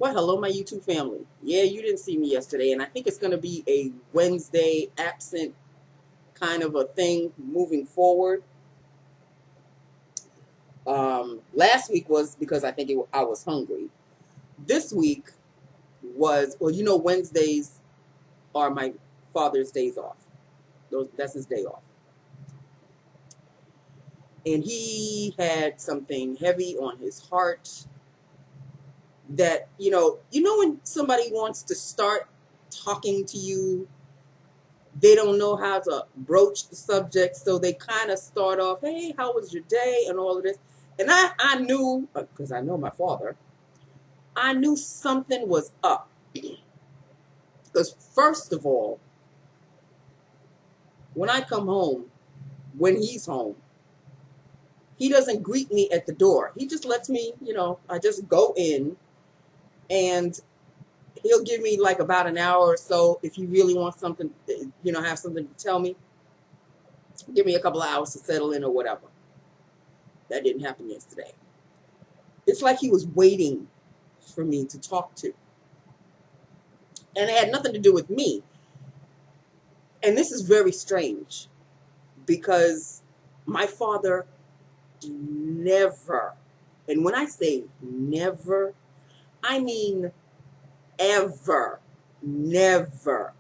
Well, hello, my YouTube family. Yeah, you didn't see me yesterday, and I think it's going to be a Wednesday absent kind of a thing moving forward. Last week was because I think I was hungry. This week was, well, Wednesdays are my father's days off. That's his day off. And he had something heavy on his heart that, when somebody wants to start talking to you, they don't know how to broach the subject, so they kind of start off, hey, how was your day, and all of this. And I knew, because I know my father, I knew something was up. Because first of all, when I come home, when he's home, he doesn't greet me at the door. He just lets me, I just go in, and he'll give me like about an hour or so if he really wants something, have something to tell me. Give me a couple of hours to settle in or whatever. That didn't happen yesterday. It's like he was waiting for me to talk to. And it had nothing to do with me. And this is very strange because my father never, and when I say never, I mean ever, never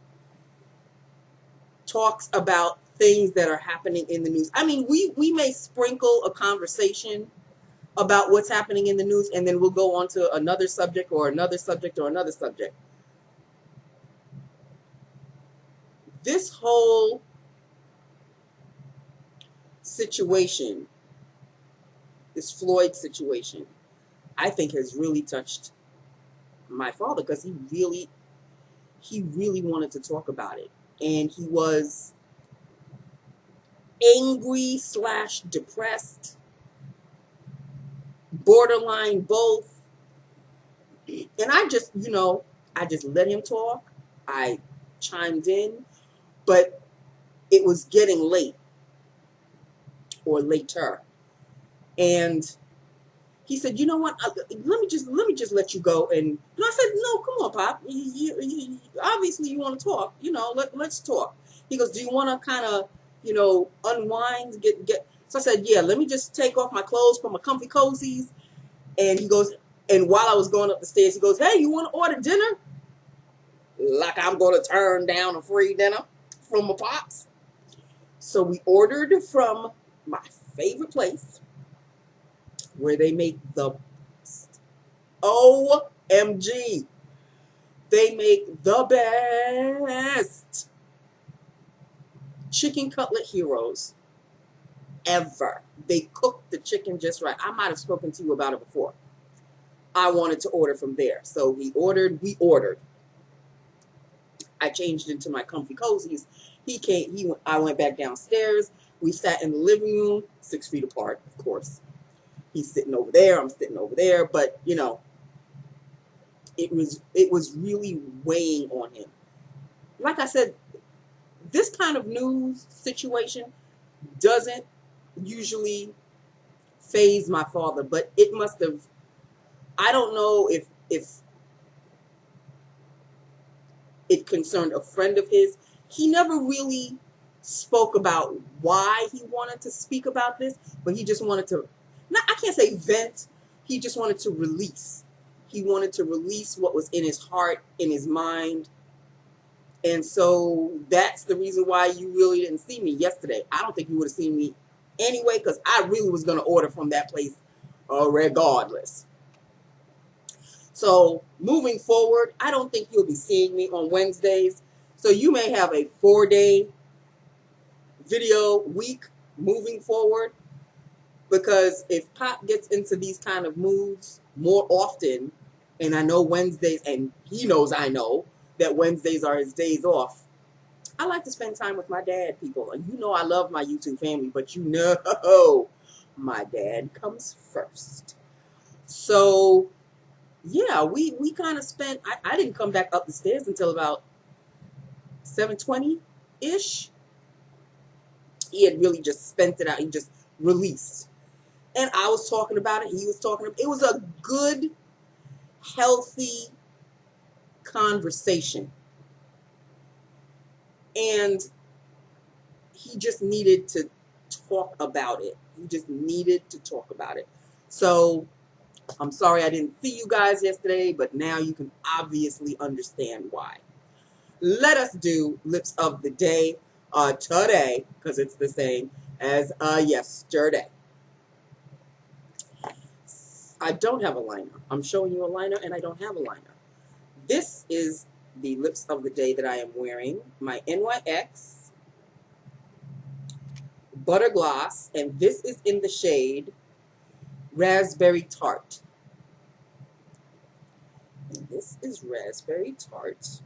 talks about things that are happening in the news. I mean, we may sprinkle a conversation about what's happening in the news, and then we'll go on to another subject or another subject or another subject. This whole situation, this Floyd situation, I think has really touched my father because he really wanted to talk about it. And he was angry / depressed, borderline both. And I just let him talk. I chimed in, but it was getting late or later. And he said, "You know what? Let me just let you go." And I said, "No, come on, Pop. Obviously you want to talk. Let's talk." He goes, "Do you want to kind of, unwind, get?" So I said, "Yeah. Let me just take off my clothes, put my comfy cozies." And he goes, and while I was going up the stairs, he goes, "Hey, you want to order dinner?" Like I'm going to turn down a free dinner from my pops. So we ordered from my favorite place, where they make the OMG. They make the best chicken cutlet heroes ever. They cook the chicken just right. I might have spoken to you about it before. I wanted to order from there. So we ordered. I changed into my comfy cozies. He came, I went back downstairs. We sat in the living room, 6 feet apart, of course. He's sitting over there, I'm sitting over there, but it was really weighing on him. Like I said, this kind of news situation doesn't usually faze my father, but it must have. I don't know if it concerned a friend of his. He never really spoke about why he wanted to speak about this, but he just wanted to, I can't say vent, he just wanted to release. He wanted to release what was in his heart, in his mind. And so that's the reason why you really didn't see me yesterday. I don't think you would have seen me anyway, because I really was going to order from that place regardless. So moving forward, I don't think you'll be seeing me on Wednesdays. So you may have a 4-day video week moving forward, because if Pop gets into these kind of moods more often, and I know Wednesdays, and he knows I know that Wednesdays are his days off, I like to spend time with my dad, people. And I love my YouTube family, but my dad comes first. So yeah, we kind of spent, I didn't come back up the stairs until about 7:20-ish. He had really just spent it out. He just released. And I was talking about it. He was talking about it. It was a good, healthy conversation. And he just needed to talk about it. He just needed to talk about it. So I'm sorry I didn't see you guys yesterday, but now you can obviously understand why. Let us do lips of the day today, because it's the same as yesterday. I don't have a liner. I'm showing you a liner, and I don't have a liner. This is the lips of the day that I am wearing. My NYX Butter Gloss, and this is in the shade Raspberry Tart. And this is Raspberry Tart.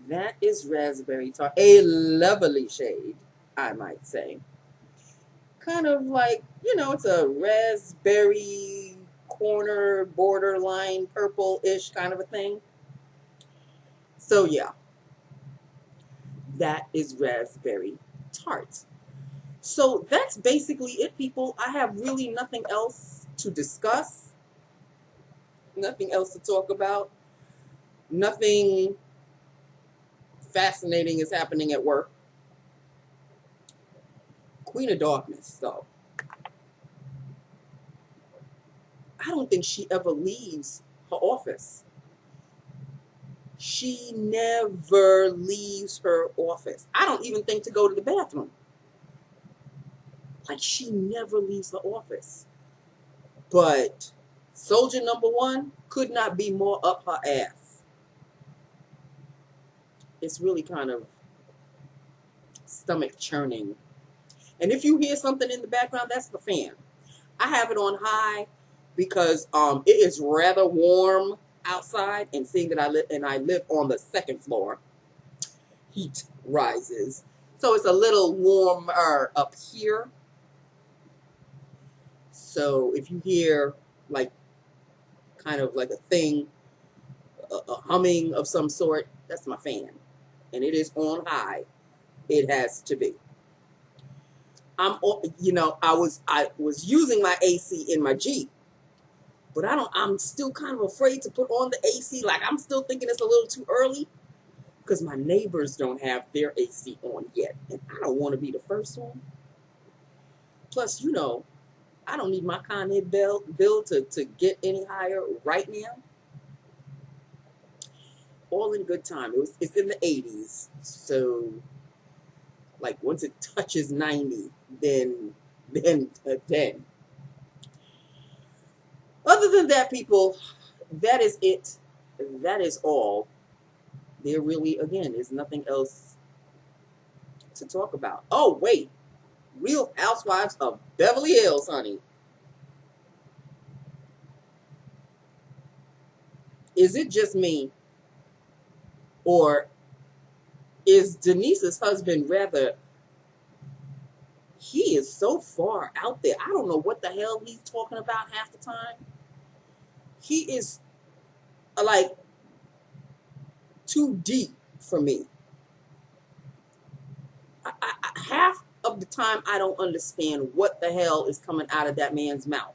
That is Raspberry Tart. A lovely shade, I might say. Kind of like, you know, it's a raspberry corner borderline purple-ish kind of a thing. So yeah, that is Raspberry Tart. So that's basically it, people. I have really nothing else to discuss, nothing else to talk about, nothing fascinating is happening at work. Queen of Darkness, though. I don't think she ever leaves her office. She never leaves her office. I don't even think to go to the bathroom. Like, she never leaves her office. But soldier number one could not be more up her ass. It's really kind of stomach churning. And if you hear something in the background, that's the fan. I have it on high because it is rather warm outside, and seeing that I live on the second floor, heat rises. So it's a little warmer up here. So if you hear like kind of like a thing, a humming of some sort, that's my fan. And it is on high. It has to be. I was using my AC in my Jeep, but I'm still kind of afraid to put on the AC. Like, I'm still thinking it's a little too early because my neighbors don't have their AC on yet, and I don't want to be the first one. Plus, I don't need my Con Ed bill to get any higher right now. All in good time. It's in the 80s, so like once it touches 90, then. Other than that, people, that is it. That is all. There really, again, is nothing else to talk about. Oh, wait. Real Housewives of Beverly Hills, honey. Is it just me? Or is Denise's husband rather... He is so far out there. I don't know what the hell he's talking about half the time. He is, like, too deep for me. Half of the time, I don't understand what the hell is coming out of that man's mouth.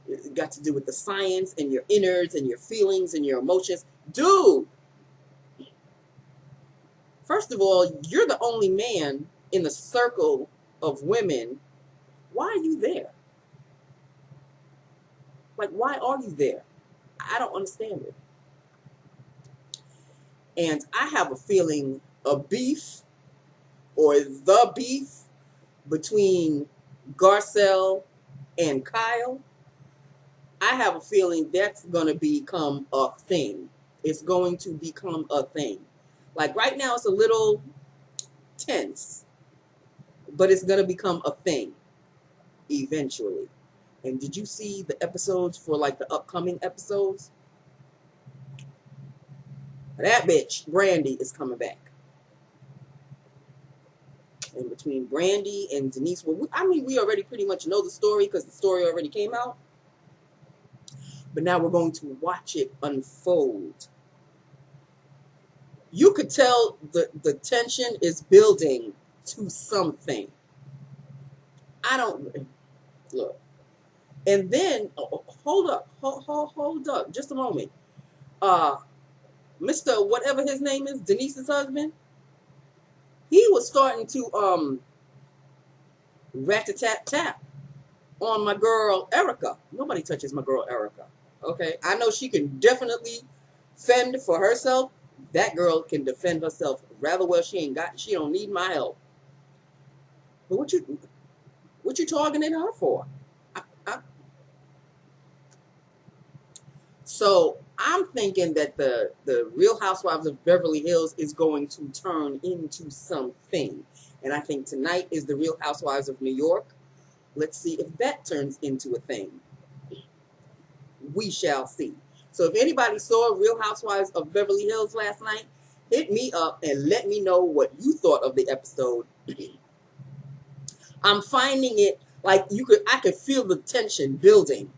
It got to do with the science and your innards and your feelings and your emotions. Dude, first of all, you're the only man in the circle of women. Why are you there? Like, why are you there? I don't understand it. And I have a feeling a beef or the beef between Garcelle and Kyle, I have a feeling that's going to become a thing. It's going to become a thing. Like right now, it's a little tense, but it's going to become a thing eventually. And did you see the episodes for like the upcoming episodes? That bitch, Brandy, is coming back. And between Brandy and Denise, we already pretty much know the story because the story already came out. But now we're going to watch it unfold. You could tell the tension is building to something. Look, And then, hold up, hold up, just a moment. Mr. Whatever his name is, Denise's husband, he was starting to rat-a-tat-tap on my girl Erica. Nobody touches my girl Erica. Okay, I know she can definitely fend for herself. That girl can defend herself rather well. She don't need my help. But what you targeting her for? So I'm thinking that the Real Housewives of Beverly Hills is going to turn into something. And I think tonight is the Real Housewives of New York. Let's see if that turns into a thing. We shall see. So if anybody saw Real Housewives of Beverly Hills last night, hit me up and let me know what you thought of the episode. I'm finding it like I could feel the tension building.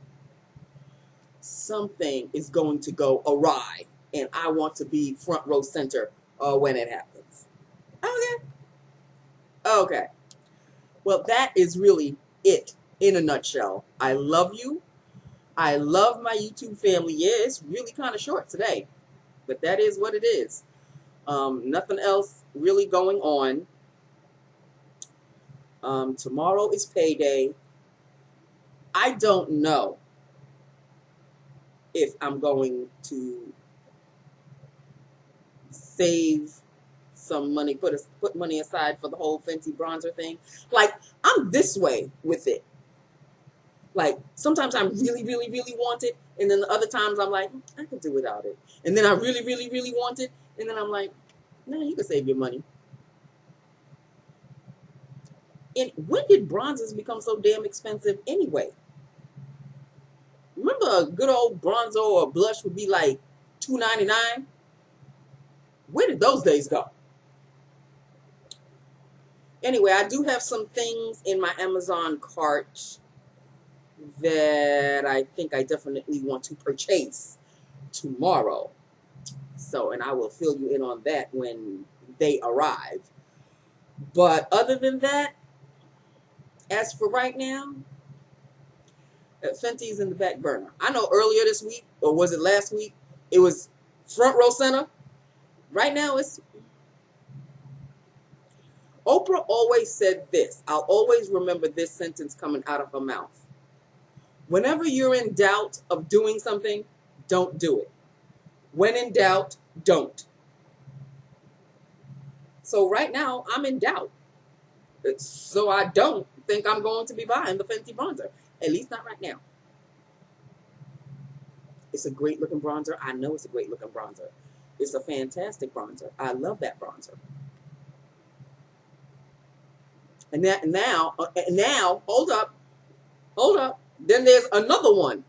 Something is going to go awry, and I want to be front row center when it happens. Okay. Well, that is really it in a nutshell. I love you. I love my YouTube family. Yeah, it's really kind of short today, but that is what it is. Nothing else really going on. Tomorrow is payday. I don't know if I'm going to save some money, put money aside for the whole Fenty bronzer thing. Like, I'm this way with it. Like, sometimes I really, really, really want it, and then the other times I'm like, I can do without it. And then I really, really, really want it, and then I'm like, no, you can save your money. And when did bronzers become so damn expensive anyway? Remember a good old bronzer or blush would be like $2.99? Where did those days go? Anyway, I do have some things in my Amazon cart that I think I definitely want to purchase tomorrow. So, and I will fill you in on that when they arrive. But other than that, as for right now, Fenty's in the back burner. I know earlier this week, or was it last week, it was front row center. Right now, it's... Oprah always said this. I'll always remember this sentence coming out of her mouth. Whenever you're in doubt of doing something, don't do it. When in doubt, don't. So right now, I'm in doubt. So I don't think I'm going to be buying the Fenty bronzer. At least not right now. It's a great looking bronzer. I know it's a great looking bronzer. It's a fantastic bronzer. I love that bronzer. And now, hold up. Then there's another one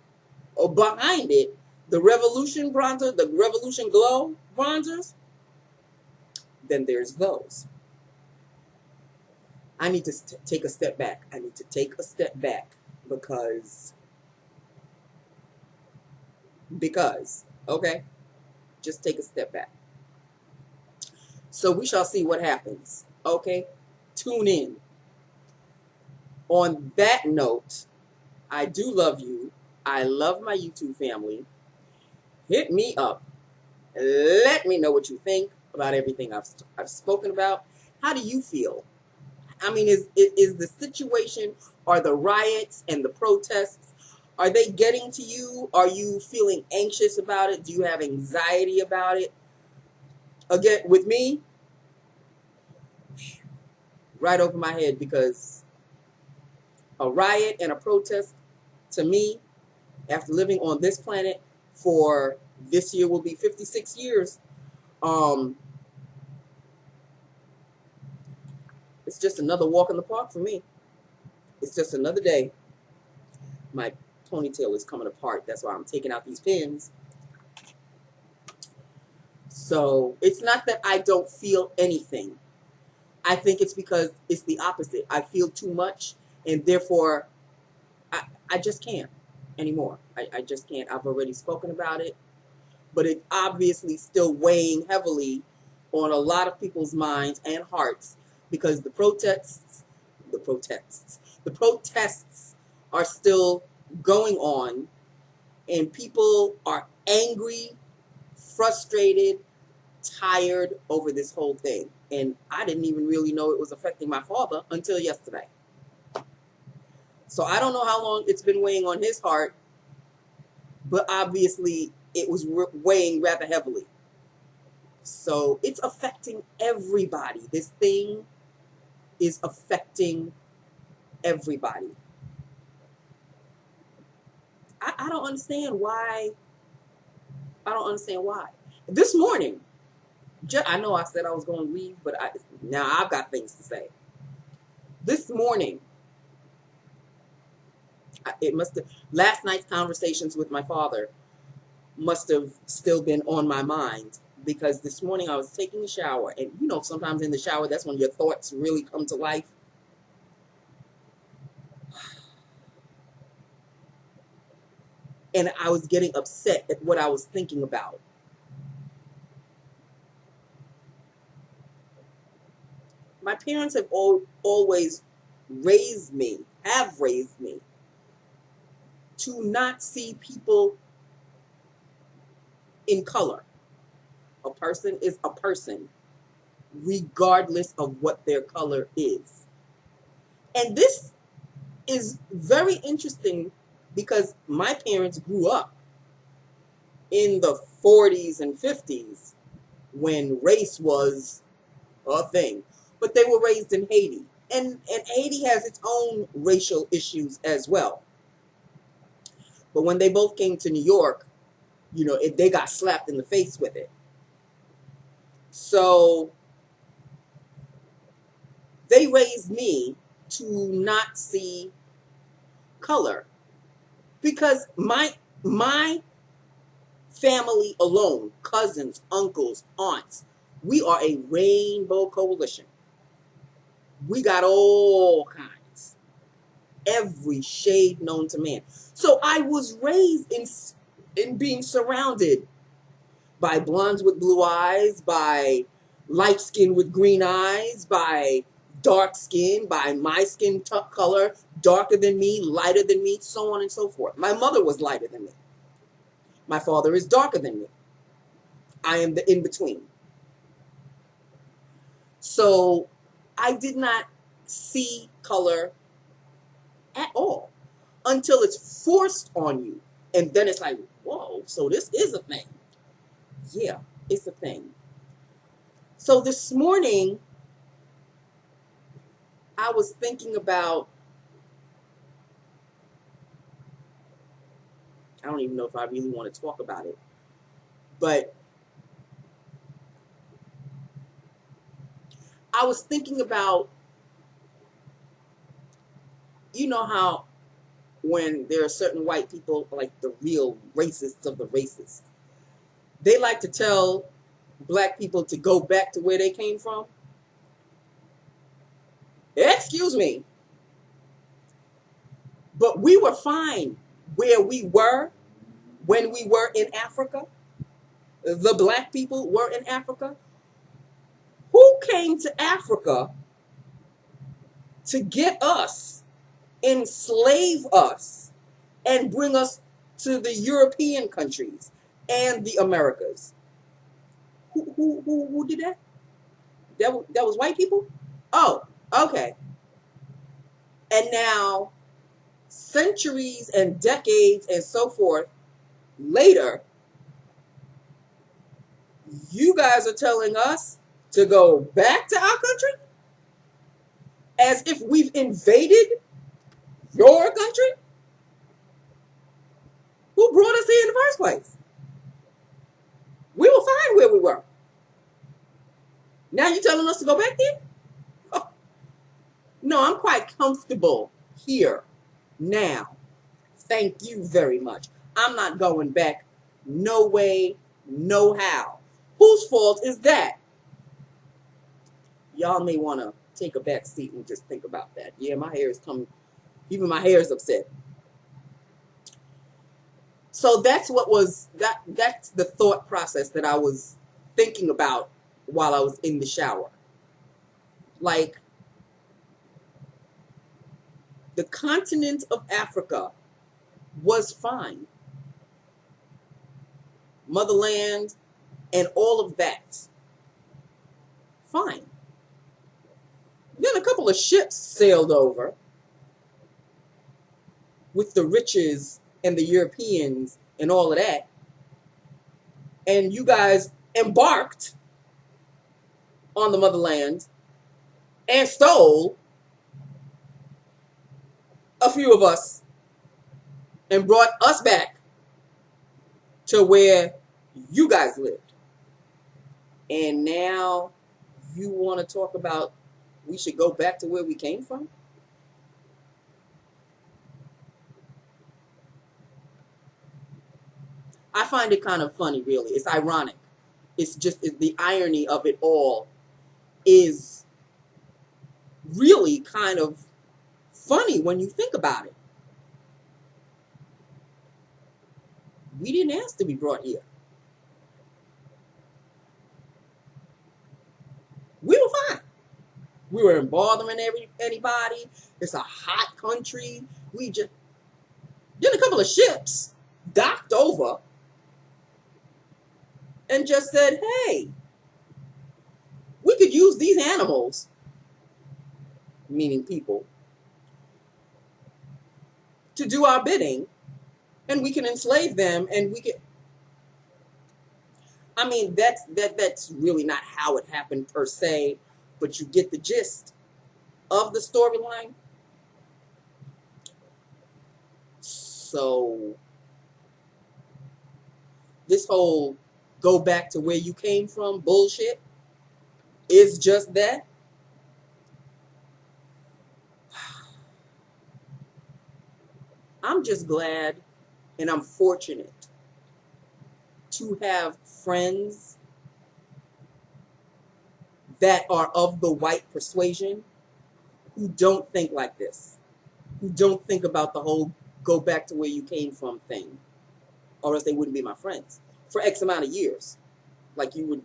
behind it. The Revolution bronzer, the Revolution Glow bronzers. Then there's those. I need to take a step back. Because, okay, just take a step back. So we shall see what happens. Okay, tune in. On that note, I do love you. I love my YouTube family. Hit me up. Let me know what you think about everything I've spoken about. How do you feel? I mean, is the situation, are the riots and the protests, are they getting to you? Are you feeling anxious about it? Do you have anxiety about it? Again, with me, right over my head, because a riot and a protest, to me, after living on this planet for this year will be 56 years, it's just another walk in the park for me. It's just another day. My ponytail is coming apart. That's why I'm taking out these pins. So it's not that I don't feel anything. I think it's because it's the opposite. I feel too much, and therefore I just can't anymore. I just can't. I've already spoken about it, but it's obviously still weighing heavily on a lot of people's minds and hearts, because the protests are still going on, and people are angry, frustrated, tired over this whole thing. And I didn't even really know it was affecting my father until yesterday. So I don't know how long it's been weighing on his heart, but obviously it was weighing rather heavily. So it's affecting everybody. This thing is affecting everybody. I don't understand why. I don't understand why. This morning, I know I said I was going to leave, but now I've got things to say. This morning, it must have, last night's conversations with my father must have still been on my mind, because this morning I was taking a shower, and you know, sometimes in the shower, that's when your thoughts really come to life. And I was getting upset at what I was thinking about. My parents have always have raised me to not see people in color. A person is a person, regardless of what their color is. And this is very interesting, because my parents grew up in the 40s and 50s when race was a thing. But they were raised in Haiti. And Haiti has its own racial issues as well. But when they both came to New York, you know, they got slapped in the face with it. So they raised me to not see color, because my family alone, cousins, uncles, aunts, we are a rainbow coalition. We got all kinds, every shade known to man. So I was raised in being surrounded by blondes with blue eyes, by light skin with green eyes, by dark skin, by my skin color, darker than me, lighter than me, so on and so forth. My mother was lighter than me. My father is darker than me. I am the in-between. So I did not see color at all until it's forced on you. And then it's like, whoa, so this is a thing. Yeah, it's a thing. So this morning, I was thinking about, I don't even know if I really want to talk about it, but I was thinking about, you know how when there are certain white people, like the real racists of the racists, they like to tell black people to go back to where they came from. Excuse me, but we were fine where we were when we were in Africa. The black people were in Africa. Who came to Africa to get us, enslave us, and bring us to the European countries and the Americas? Who did that? That was white people? Oh, okay. And now, centuries and decades and so forth later, you guys are telling us to go back to our country as if we've invaded your country? Who brought us here in the first place? We were fine where we were. Now you're telling us to go back there? Oh, no, I'm quite comfortable here now. Thank you very much. I'm not going back. No way, no how. Whose fault is that? Y'all may want to take a back seat and just think about that. Yeah, my hair is coming. Even my hair is upset. So that's that's the thought process that I was thinking about while I was in the shower. Like, the continent of Africa was fine. Motherland and all of that, fine. Then a couple of ships sailed over with the riches and the Europeans and all of that. And you guys embarked on the motherland and stole a few of us and brought us back to where you guys lived. And now you want to talk about we should go back to where we came from? I find it kind of funny, really. It's ironic. It's just the irony of it all is really kind of funny when you think about it. We didn't ask to be brought here. We were fine. We weren't bothering anybody. It's a hot country. Then a couple of ships docked over and just said, hey, we could use these animals, meaning people, to do our bidding, and we can enslave them, and we can. I mean, that's really not how it happened per se, but you get the gist of the storyline. So this whole go back to where you came from bullshit is just that. I'm just glad and I'm fortunate to have friends that are of the white persuasion who don't think like this, who don't think about the whole go back to where you came from thing, or else they wouldn't be my friends for X amount of years. Like you would,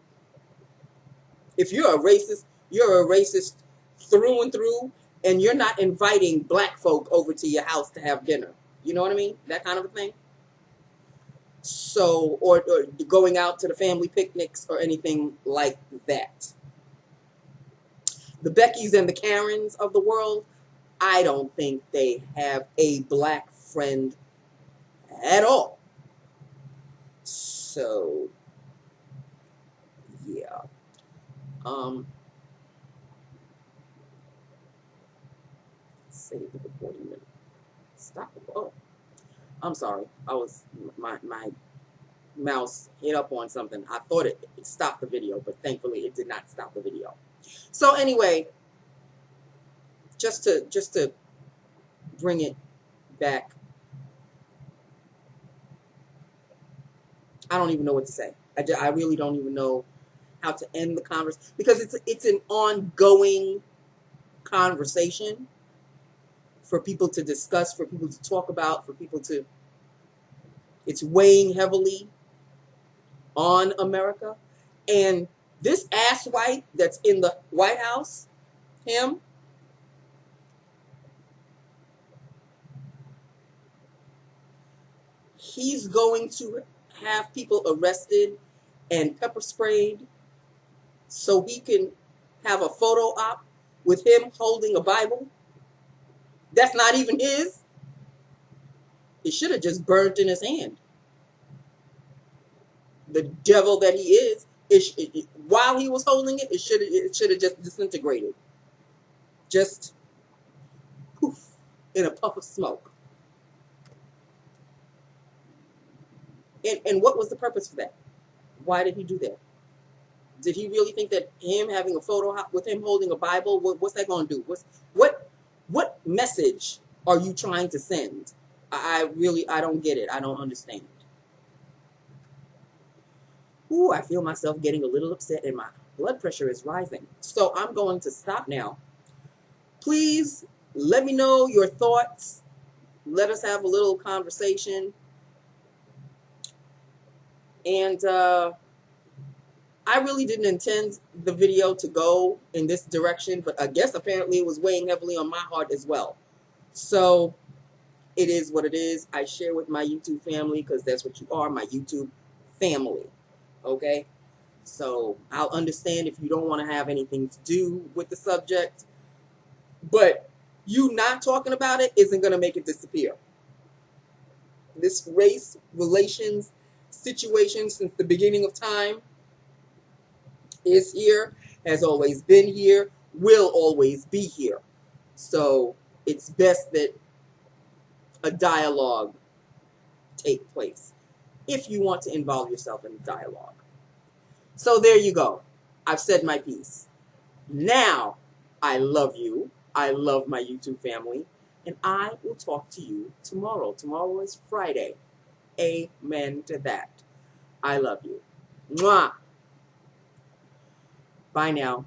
if you're a racist through and through, and you're not inviting black folk over to your house to have dinner. You know what I mean? That kind of a thing. So, or going out to the family picnics or anything like that. The Beckys and the Karens of the world, I don't think they have a black friend at all. So, yeah. Save the recording minute. Stop it. Oh, I'm sorry. My mouse hit up on something. I thought it stopped the video, but thankfully it did not stop the video. So anyway, just to bring it back, I don't even know what to say. I really don't even know how to end the conversation, because it's an ongoing conversation for people to discuss, for people to talk about, for people to, it's weighing heavily on America. And this ass white that's in the White House, him, he's going to have people arrested and pepper sprayed so he can have a photo op with him holding a Bible that's not even his. It should have just burnt in his hand. The devil that he is, while he was holding it, it should have just disintegrated. Just poof, in a puff of smoke. And what was the purpose for that? Why did he do that? Did he really think that him having a photo op with him holding a Bible, what's that going to do? What message are you trying to send? I don't get it. I don't understand. Ooh, I feel myself getting a little upset and my blood pressure is rising. So I'm going to stop now. Please let me know your thoughts. Let us have a little conversation. And I really didn't intend the video to go in this direction, but I guess apparently it was weighing heavily on my heart as well. So It is what it is. I share with my YouTube family because that's what you are, my YouTube family. Okay? So I'll understand if you don't want to have anything to do with the subject, but you not talking about it isn't going to make it disappear. This race relations situation since the beginning of time is here, has always been here, will always be here. So it's best that a dialogue take place if you want to involve yourself in dialogue. So there you go. I've said my piece. Now, I love you. I love my YouTube family. And I will talk to you tomorrow. Tomorrow is Friday. Amen to that. I love you. Mwah. Bye now.